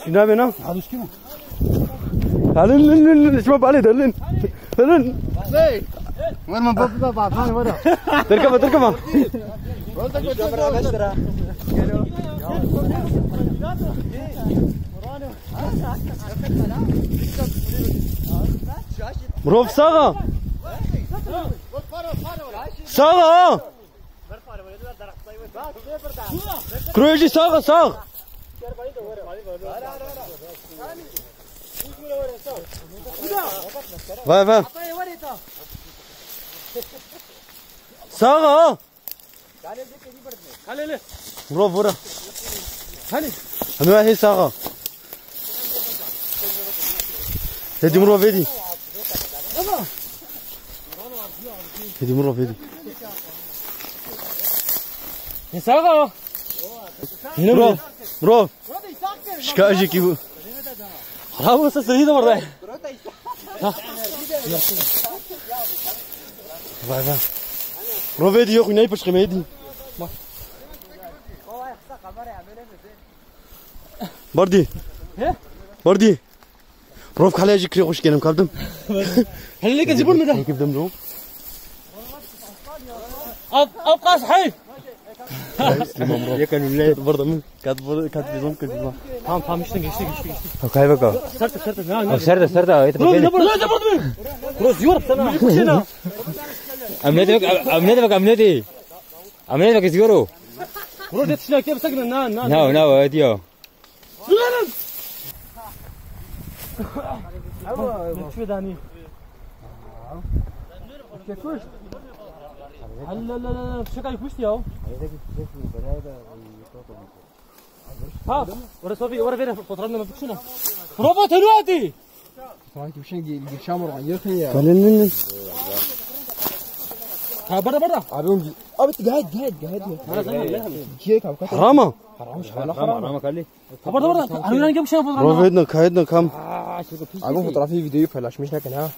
شنو بينا؟ هذا كيما هلن اسمع بالي هلن هلن وين ما بابا ثاني ورا تركب مروف ساغا كرويجي ساغ vai ساغا مروف ورا انا هي ساغا هدي مروف هدي مروف هدي يا ساغا مروف شكاجي كيبو حرام بس سيده مره vai مروف هدي يخو ناي بش خميدي بردي مروف خليه يجي كري خوش كلام كابدم هل لك زبون مده كيبدم له ابقى صحيح يكن الليل برضه من كاتب بيزون كده تمام اشتغل اوكي بقى سرت انت بقى كروس يورب انا امنيتك يورو كروس تشنا كيف سكن نو اديو داني كيفش لا شكاي كوستيو ها ورا صوفي ورا فين فطرنا ما فيكشنا روبوت دلوقتي طبعا تمشي الشامر غير خيا كلن ها برا ابي قاعد كيك حرام قال برا انا نجيب شنو فطرنا روفيدنا كايدنا كم ابو فطره في فيديو فلاش مش لكن ها